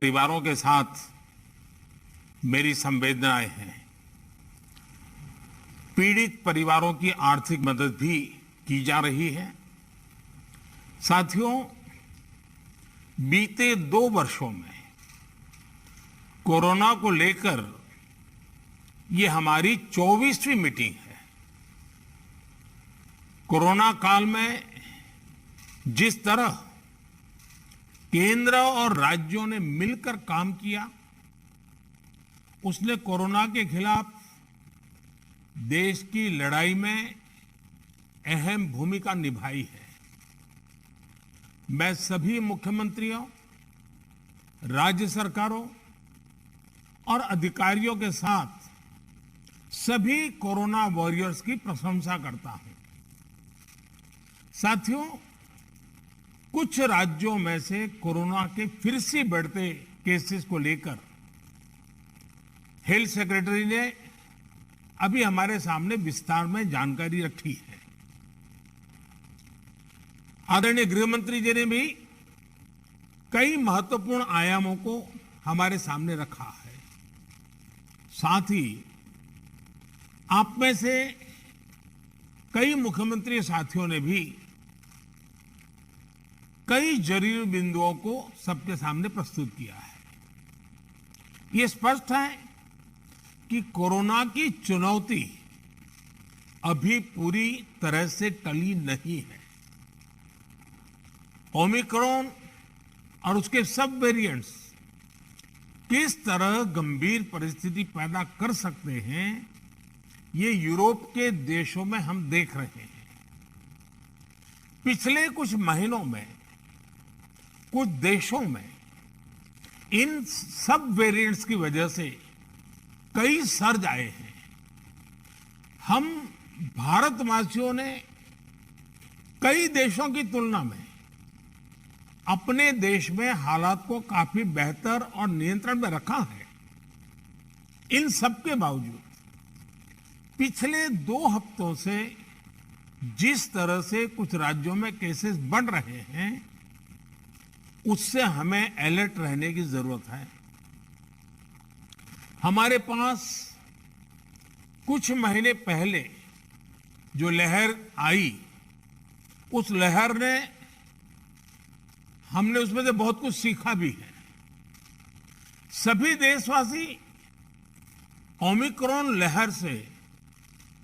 परिवारों के साथ मेरी संवेदनाएं हैं। पीड़ित परिवारों की आर्थिक मदद भी की जा रही है। साथियों, बीते 2 वर्षों में कोरोना को लेकर ये हमारी 24वीं मीटिंग है। कोरोना काल में जिस तरह केंद्र और राज्यों ने मिलकर काम किया, उसने कोरोना के खिलाफ देश की लड़ाई में अहम भूमिका निभाई है। मैं सभी मुख्यमंत्रियों, राज्य सरकारों और अधिकारियों के साथ सभी कोरोना वॉरियर्स की प्रशंसा करता हूं। साथियों, कुछ राज्यों में से कोरोना के फिर से बढ़ते केसेस को लेकर हेल्थ सेक्रेटरी ने अभी हमारे सामने विस्तार में जानकारी रखी है। आदरणीय गृह मंत्री जी ने भी कई महत्वपूर्ण आयामों को हमारे सामने रखा है। साथ ही आप में से कई मुख्यमंत्री साथियों ने भी कई जरूरी बिंदुओं को सबके सामने प्रस्तुत किया है। ये स्पष्ट है कि कोरोना की चुनौती अभी पूरी तरह से टली नहीं है। ओमिक्रॉन और उसके सब वेरिएंट्स किस तरह गंभीर परिस्थिति पैदा कर सकते हैं, ये यूरोप के देशों में हम देख रहे हैं। पिछले कुछ महीनों में कुछ देशों में इन सब वेरिएंट्स की वजह से कई सर्ज आए हैं। हम भारतवासियों ने कई देशों की तुलना में अपने देश में हालात को काफी बेहतर और नियंत्रण में रखा है। इन सब के बावजूद पिछले 2 हफ्तों से जिस तरह से कुछ राज्यों में केसेस बढ़ रहे हैं, उससे हमें अलर्ट रहने की जरूरत है। हमारे पास कुछ महीने पहले जो लहर आई, उस लहर ने हमने उसमें से बहुत कुछ सीखा भी है। सभी देशवासी ओमिक्रॉन लहर से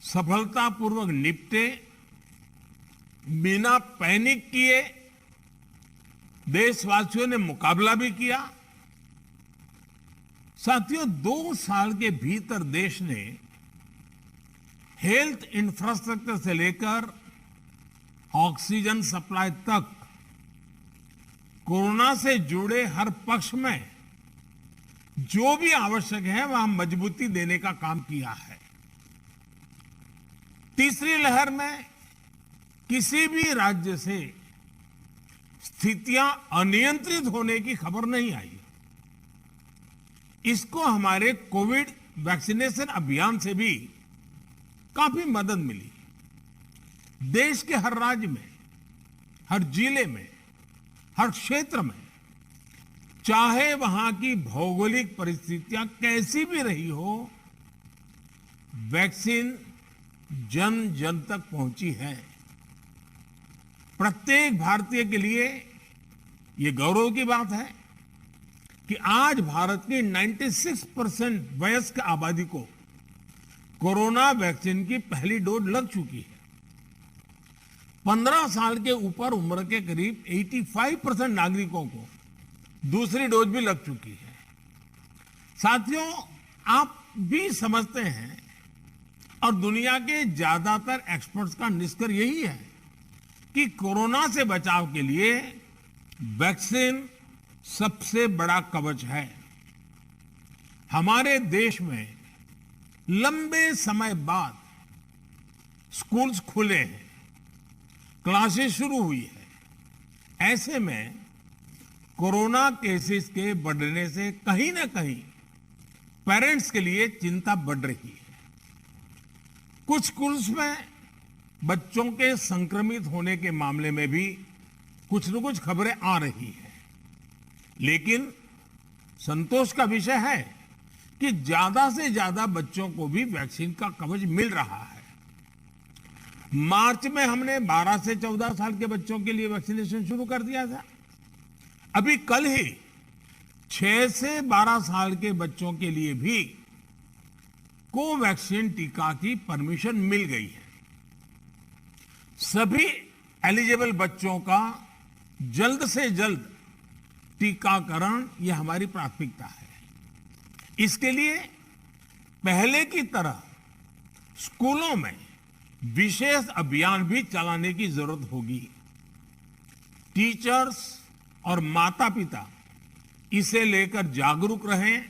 सफलतापूर्वक निपटे, बिना पैनिक किए देशवासियों ने मुकाबला भी किया। साथियों, 2 साल के भीतर देश ने हेल्थ इंफ्रास्ट्रक्चर से लेकर ऑक्सीजन सप्लाई तक कोरोना से जुड़े हर पक्ष में जो भी आवश्यक है वहां मजबूती देने का काम किया है। तीसरी लहर में किसी भी राज्य से स्थितियां अनियंत्रित होने की खबर नहीं आई। इसको हमारे कोविड वैक्सीनेशन अभियान से भी काफी मदद मिली। देश के हर राज्य में, हर जिले में, हर क्षेत्र में, चाहे वहां की भौगोलिक परिस्थितियां कैसी भी रही हो, वैक्सीन जन जन तक पहुंची है। प्रत्येक भारतीय के लिए ये गौरव की बात है कि आज भारत की 96% वयस्क आबादी को कोरोना वैक्सीन की पहली डोज लग चुकी है। 15 साल के ऊपर उम्र के करीब 85% नागरिकों को दूसरी डोज भी लग चुकी है। साथियों, आप भी समझते हैं और दुनिया के ज्यादातर एक्सपर्ट्स का निष्कर्ष यही है कि कोरोना से बचाव के लिए वैक्सीन सबसे बड़ा कवच है। हमारे देश में लंबे समय बाद स्कूल्स खुले हैं, क्लासेस शुरू हुई है। ऐसे में कोरोना केसेस के बढ़ने से कहीं ना कहीं पेरेंट्स के लिए चिंता बढ़ रही है। कुछ स्कूल्स में बच्चों के संक्रमित होने के मामले में भी कुछ न कुछ खबरें आ रही हैं। लेकिन संतोष का विषय है कि ज्यादा से ज्यादा बच्चों को भी वैक्सीन का कवच मिल रहा है। मार्च में हमने 12 से 14 साल के बच्चों के लिए वैक्सीनेशन शुरू कर दिया था। अभी कल ही 6 से 12 साल के बच्चों के लिए भी कोवैक्सीन टीका की परमिशन मिल गई है। सभी एलिजिबल बच्चों का जल्द से जल्द टीकाकरण यह हमारी प्राथमिकता है। इसके लिए पहले की तरह स्कूलों में विशेष अभियान भी चलाने की जरूरत होगी। टीचर्स और माता पिता इसे लेकर जागरूक रहें।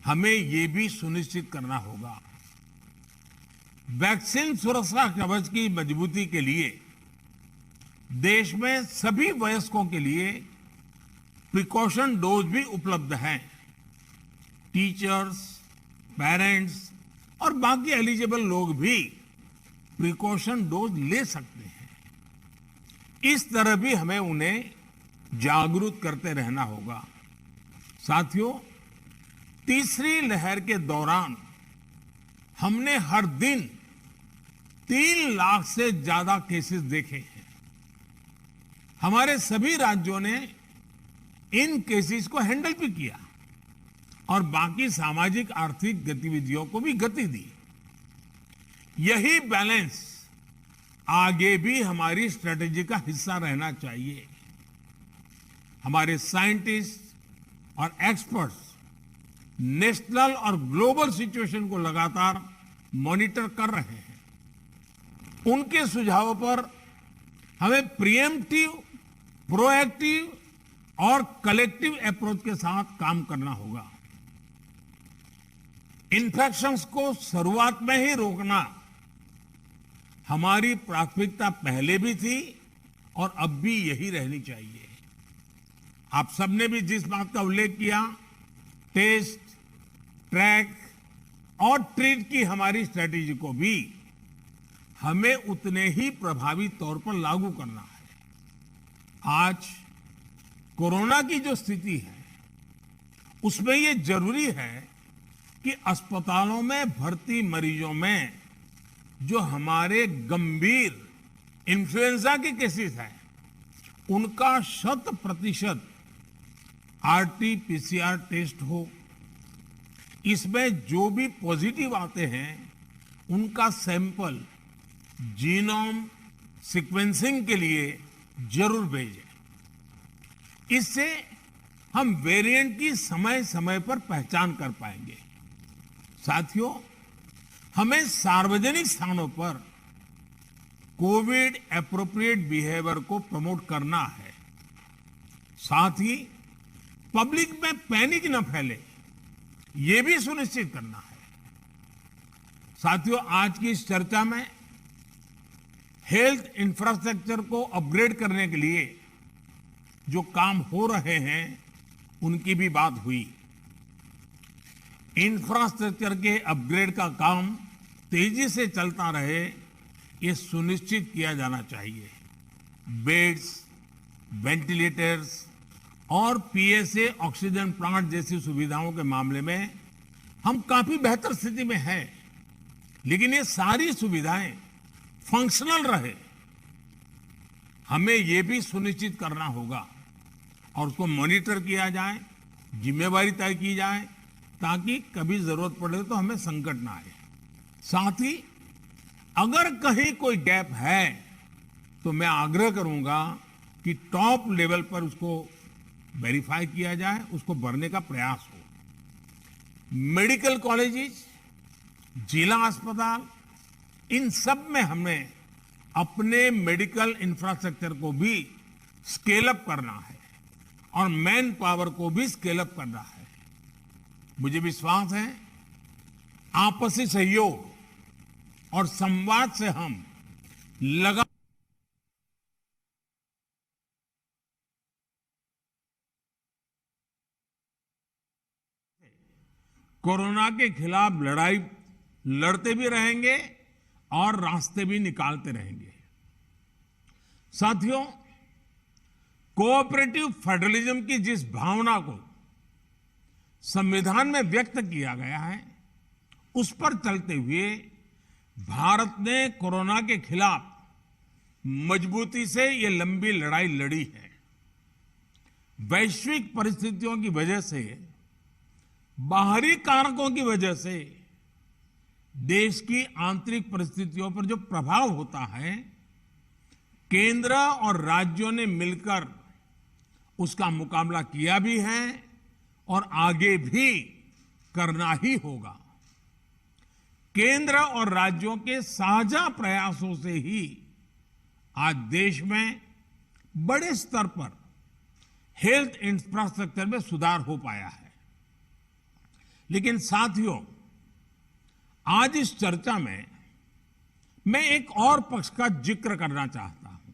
हमें ये भी सुनिश्चित करना होगा। वैक्सीन सुरक्षा कवच की मजबूती के लिए देश में सभी वयस्कों के लिए प्रिकॉशन डोज भी उपलब्ध हैं। टीचर्स, पेरेंट्स और बाकी एलिजिबल लोग भी प्रिकॉशन डोज ले सकते हैं। इस तरह भी हमें उन्हें जागरूक करते रहना होगा। साथियों, तीसरी लहर के दौरान हमने हर दिन 3 लाख से ज्यादा केसेस देखे हैं। हमारे सभी राज्यों ने इन केसेस को हैंडल भी किया और बाकी सामाजिक आर्थिक गतिविधियों को भी गति दी। यही बैलेंस आगे भी हमारी स्ट्रेटेजी का हिस्सा रहना चाहिए। हमारे साइंटिस्ट और एक्सपर्ट्स नेशनल और ग्लोबल सिचुएशन को लगातार मॉनिटर कर रहे हैं। उनके सुझावों पर हमें प्रिएम्प्टिव, प्रोएक्टिव और कलेक्टिव अप्रोच के साथ काम करना होगा। इन्फेक्शंस को शुरुआत में ही रोकना हमारी प्राथमिकता पहले भी थी और अब भी यही रहनी चाहिए। आप सबने भी जिस बात का उल्लेख किया, टेस्ट, ट्रैक और ट्रीट की हमारी स्ट्रेटेजी को भी हमें उतने ही प्रभावी तौर पर लागू करना है। आज कोरोना की जो स्थिति है उसमें ये जरूरी है कि अस्पतालों में भर्ती मरीजों में जो हमारे गंभीर इन्फ्लुएंजा के केसेस हैं उनका 100% RT-PCR टेस्ट हो। इसमें जो भी पॉजिटिव आते हैं उनका सैंपल जीनोम सीक्वेंसिंग के लिए जरूर भेजें। इससे हम वेरिएंट की समय समय पर पहचान कर पाएंगे। साथियों, हमें सार्वजनिक स्थानों पर कोविड एप्रोप्रिएट बिहेवियर को प्रमोट करना है। साथ ही पब्लिक में पैनिक न फैले, ये भी सुनिश्चित करना है। साथियों, आज की इस चर्चा में हेल्थ इंफ्रास्ट्रक्चर को अपग्रेड करने के लिए जो काम हो रहे हैं उनकी भी बात हुई। इंफ्रास्ट्रक्चर के अपग्रेड का काम तेजी से चलता रहे, ये सुनिश्चित किया जाना चाहिए। बेड्स, वेंटिलेटर्स और PSA ऑक्सीजन प्लांट जैसी सुविधाओं के मामले में हम काफी बेहतर स्थिति में हैं, लेकिन ये सारी सुविधाएं फंक्शनल रहे, हमें ये भी सुनिश्चित करना होगा और उसको मॉनिटर किया जाए, जिम्मेवारी तय की जाए ताकि कभी जरूरत पड़े तो हमें संकट ना आए। साथ ही अगर कहीं कोई गैप है तो मैं आग्रह करूंगा कि टॉप लेवल पर उसको वेरीफाई किया जाए, उसको भरने का प्रयास हो। मेडिकल कॉलेजेस, जिला अस्पताल, इन सब में हमें अपने मेडिकल इंफ्रास्ट्रक्चर को भी स्केल अप करना है और मैन पावर को भी स्केल अप करना है। मुझे विश्वास है आपसी सहयोग और संवाद से हम लगातार कोरोना के खिलाफ लड़ाई लड़ते भी रहेंगे और रास्ते भी निकालते रहेंगे। साथियों, कोऑपरेटिव फेडरलिज्म की जिस भावना को संविधान में व्यक्त किया गया है, उस पर चलते हुए भारत ने कोरोना के खिलाफ मजबूती से ये लंबी लड़ाई लड़ी है। वैश्विक परिस्थितियों की वजह से, बाहरी कारकों की वजह से देश की आंतरिक परिस्थितियों पर जो प्रभाव होता है, केंद्र और राज्यों ने मिलकर उसका मुकाबला किया भी है और आगे भी करना ही होगा। केंद्र और राज्यों के साझा प्रयासों से ही आज देश में बड़े स्तर पर हेल्थ इंफ्रास्ट्रक्चर में सुधार हो पाया है। लेकिन साथियों, आज इस चर्चा में मैं एक और पक्ष का जिक्र करना चाहता हूं।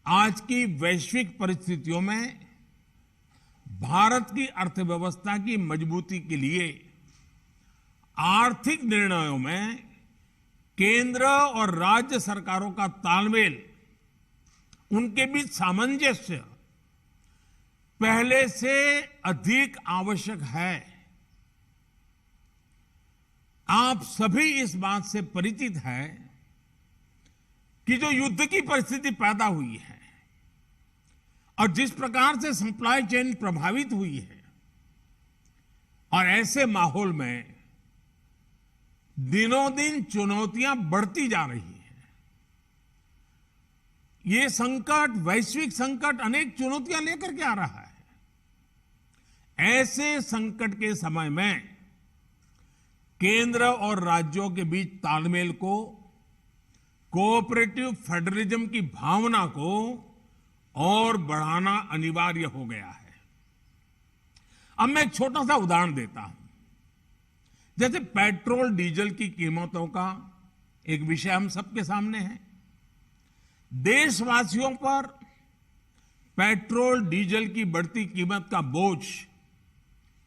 आज की वैश्विक परिस्थितियों में भारत की अर्थव्यवस्था की मजबूती के लिए आर्थिक निर्णयों में केंद्र और राज्य सरकारों का तालमेल, उनके बीच सामंजस्य पहले से अधिक आवश्यक है। आप सभी इस बात से परिचित हैं कि जो युद्ध की परिस्थिति पैदा हुई है और जिस प्रकार से सप्लाई चेन प्रभावित हुई है, और ऐसे माहौल में दिनों दिन चुनौतियां बढ़ती जा रही हैं। ये संकट, वैश्विक संकट, अनेक चुनौतियां लेकर के आ रहा है। ऐसे संकट के समय में केंद्र और राज्यों के बीच तालमेल को, कोऑपरेटिव फेडरलिज्म की भावना को और बढ़ाना अनिवार्य हो गया है। अब मैं एक छोटा सा उदाहरण देता हूं। जैसे पेट्रोल डीजल की कीमतों का एक विषय हम सबके सामने है। देशवासियों पर पेट्रोल डीजल की बढ़ती कीमत का बोझ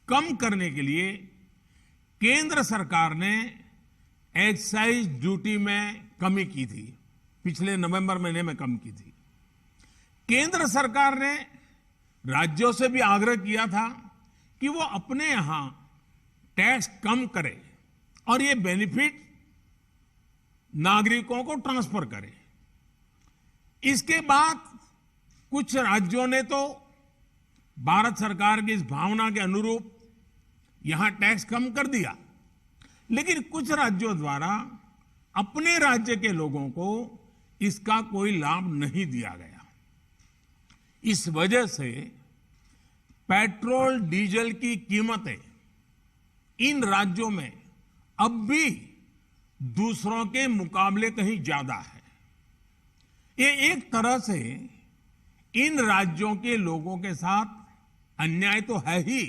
कम करने के लिए केंद्र सरकार ने एक्साइज ड्यूटी में कमी की थी। पिछले नवंबर महीने में कम की थी। केंद्र सरकार ने राज्यों से भी आग्रह किया था कि वो अपने यहां टैक्स कम करे और ये बेनिफिट नागरिकों को ट्रांसफर करे। इसके बाद कुछ राज्यों ने तो भारत सरकार की इस भावना के अनुरूप यहां टैक्स कम कर दिया, लेकिन कुछ राज्यों द्वारा अपने राज्य के लोगों को इसका कोई लाभ नहीं दिया गया। इस वजह से पेट्रोल डीजल की कीमतें इन राज्यों में अब भी दूसरों के मुकाबले कहीं ज्यादा है। ये एक तरह से इन राज्यों के लोगों के साथ अन्याय तो है ही,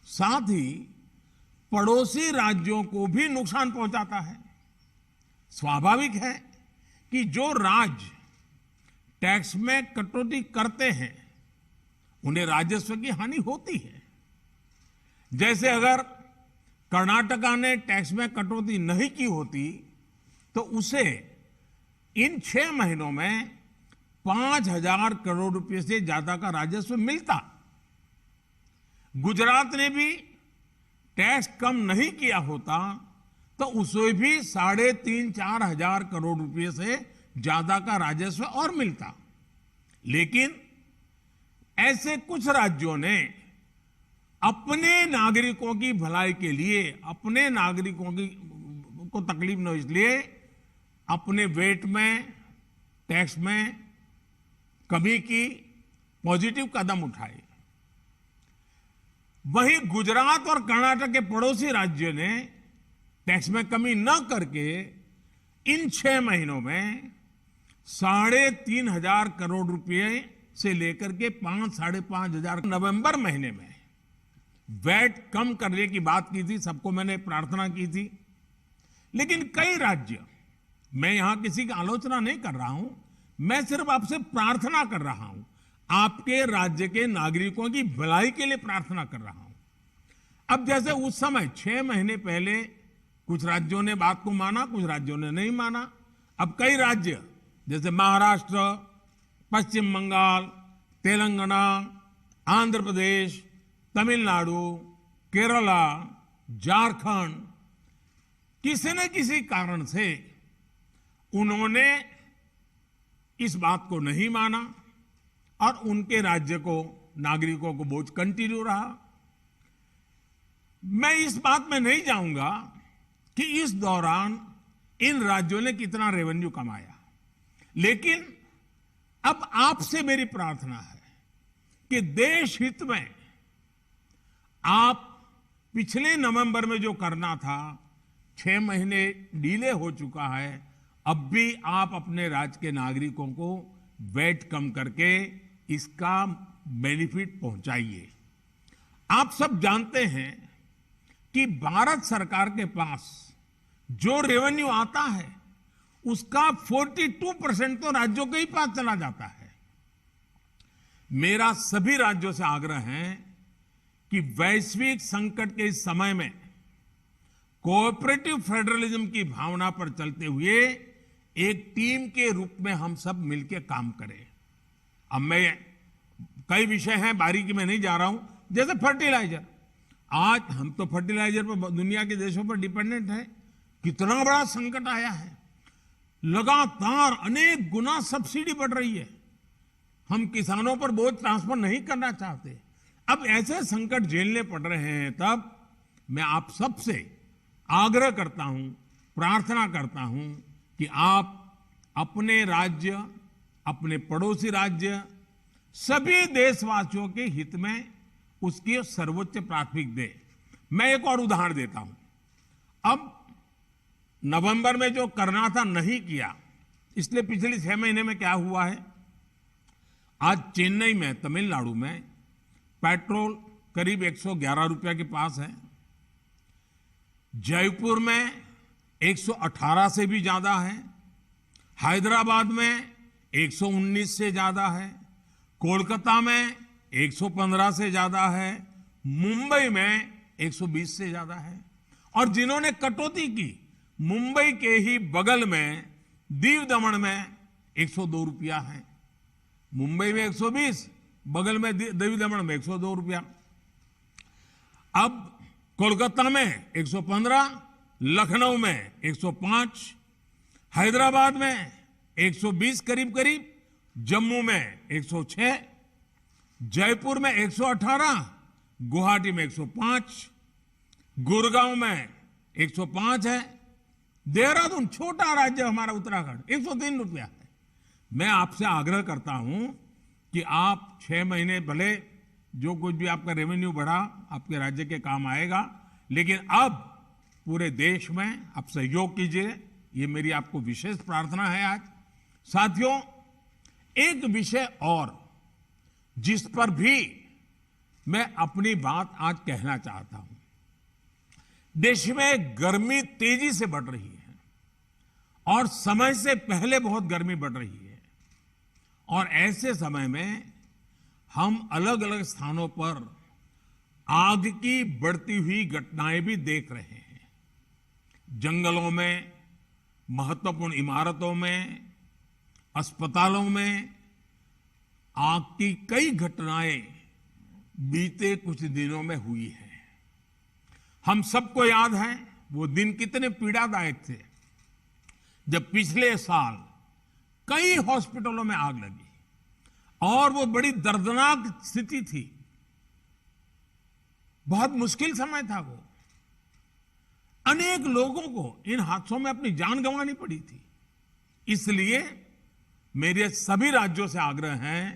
साथ ही पड़ोसी राज्यों को भी नुकसान पहुंचाता है। स्वाभाविक है कि जो राज्य टैक्स में कटौती करते हैं उन्हें राजस्व की हानि होती है। जैसे अगर कर्नाटका ने टैक्स में कटौती नहीं की होती तो उसे इन 6 महीनों में 5,000 करोड़ रुपए से ज्यादा का राजस्व मिलता। गुजरात ने भी टैक्स कम नहीं किया होता तो उसे भी 3,500-4 हजार करोड़ रुपए से ज्यादा का राजस्व और मिलता। लेकिन ऐसे कुछ राज्यों ने अपने नागरिकों की भलाई के लिए, अपने नागरिकों को तकलीफ न हो इसलिए अपने वेट में, टैक्स में कमी की, पॉजिटिव कदम उठाए। वहीं गुजरात और कर्नाटक के पड़ोसी राज्यों ने टैक्स में कमी न करके इन 6 महीनों में 3,500 करोड़ रुपए से लेकर के 5-5.5 हजार नवंबर महीने में वैट कम करने की बात की थी। सबको मैंने प्रार्थना की थी। लेकिन कई राज्य, मैं यहां किसी की आलोचना नहीं कर रहा हूं, मैं सिर्फ आपसे प्रार्थना कर रहा हूं, आपके राज्य के नागरिकों की भलाई के लिए प्रार्थना कर रहा हूं। अब जैसे उस समय 6 महीने पहले कुछ राज्यों ने बात को माना, कुछ राज्यों ने नहीं माना। अब कई राज्य जैसे महाराष्ट्र, पश्चिम बंगाल, तेलंगाना, आंध्र प्रदेश, तमिलनाडु, केरला, झारखंड, किसी न किसी कारण से उन्होंने इस बात को नहीं माना और उनके राज्य को, नागरिकों को बोझ कंटिन्यू रहा। मैं इस बात में नहीं जाऊंगा कि इस दौरान इन राज्यों ने कितना रेवेन्यू कमाया, लेकिन अब आपसे मेरी प्रार्थना है कि देश हित में आप पिछले नवंबर में जो करना था, 6 महीने डिले हो चुका है, अब भी आप अपने राज्य के नागरिकों को वैट कम करके इसका बेनिफिट पहुंचाइए। आप सब जानते हैं कि भारत सरकार के पास जो रेवेन्यू आता है उसका 42% तो राज्यों के ही पास चला जाता है। मेरा सभी राज्यों से आग्रह है कि वैश्विक संकट के इस समय में कोऑपरेटिव फेडरलिज्म की भावना पर चलते हुए एक टीम के रूप में हम सब मिलकर काम करें। अब मैं कई विषय हैं, बारीकी में नहीं जा रहा हूं, जैसे फर्टिलाइजर। आज हम तो फर्टिलाइजर पर दुनिया के देशों पर डिपेंडेंट है। कितना बड़ा संकट आया है, लगातार अनेक गुना सब्सिडी बढ़ रही है। हम किसानों पर बोझ ट्रांसफर नहीं करना चाहते। अब ऐसे संकट झेलने पड़ रहे हैं, तब मैं आप सबसे आग्रह करता हूं, प्रार्थना करता हूं कि आप अपने राज्य, अपने पड़ोसी राज्य, सभी देशवासियों के हित में उसकी सर्वोच्च प्राथमिकता दें। मैं एक और उदाहरण देता हूं। अब नवंबर में जो करना था नहीं किया, इसलिए पिछले 6 महीने में क्या हुआ है, आज चेन्नई में, तमिलनाडु में पेट्रोल करीब 111 रुपया के पास है। जयपुर में 118 से भी ज्यादा है। हैदराबाद में 119 से ज्यादा है। कोलकाता में 115 से ज्यादा है। मुंबई में 120 से ज्यादा है। और जिन्होंने कटौती की, मुंबई के ही बगल में दीव दमन में 102 रुपया है। मुंबई में 120, बगल में दीव दमन में 102 रुपया। अब कोलकाता में 115, लखनऊ में 105, हैदराबाद में 120 करीब करीब, जम्मू में 106, जयपुर में 118, गुवाहाटी में 105, गुड़गांव में 105 है। देहरादून, छोटा राज्य हमारा उत्तराखंड, 103 रुपया है। मैं आपसे आग्रह करता हूं कि आप 6 महीने भले जो कुछ भी आपका रेवेन्यू बढ़ा आपके राज्य के काम आएगा, लेकिन अब पूरे देश में आप सहयोग कीजिए। ये मेरी आपको विशेष प्रार्थना है आज। साथियों, एक विषय और जिस पर भी मैं अपनी बात आज कहना चाहता हूं। देश में गर्मी तेजी से बढ़ रही है और समय से पहले बहुत गर्मी बढ़ रही है, और ऐसे समय में हम अलग अलग स्थानों पर आग की बढ़ती हुई घटनाएं भी देख रहे हैं। जंगलों में, महत्वपूर्ण इमारतों में, अस्पतालों में आग की कई घटनाएं बीते कुछ दिनों में हुई है। हम सबको याद है वो दिन कितने पीड़ादायक थे जब पिछले साल कई हॉस्पिटलों में आग लगी, और वो बड़ी दर्दनाक स्थिति थी। बहुत मुश्किल समय था वो। अनेक लोगों को इन हादसों में अपनी जान गंवानी पड़ी थी। इसलिए मेरे सभी राज्यों से आग्रह है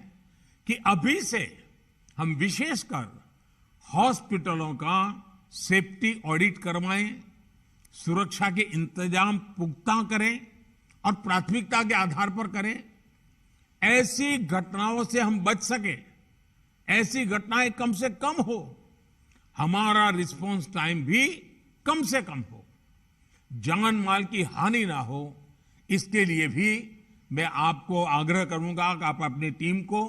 कि अभी से हम विशेषकर हॉस्पिटलों का सेफ्टी ऑडिट करवाएं, सुरक्षा के इंतजाम पुख्ता करें और प्राथमिकता के आधार पर करें। ऐसी घटनाओं से हम बच सके, ऐसी घटनाएं कम से कम हो, हमारा रिस्पांस टाइम भी कम से कम हो, जान माल की हानि ना हो। इसके लिए भी मैं आपको आग्रह करूंगा कि आप अपनी टीम को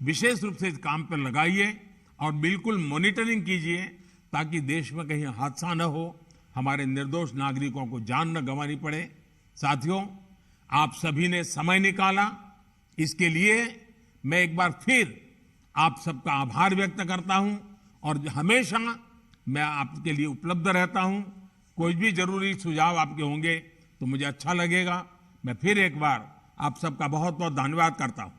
विशेष रूप से इस काम पर लगाइए और बिल्कुल मॉनिटरिंग कीजिए, ताकि देश में कहीं हादसा न हो, हमारे निर्दोष नागरिकों को जान न गंवानी पड़े। साथियों, आप सभी ने समय निकाला, इसके लिए मैं एक बार फिर आप सबका आभार व्यक्त करता हूं और हमेशा मैं आपके लिए उपलब्ध रहता हूं। कोई भी जरूरी सुझाव आपके होंगे तो मुझे अच्छा लगेगा। मैं फिर एक बार आप सबका बहुत बहुत धन्यवाद करता हूं।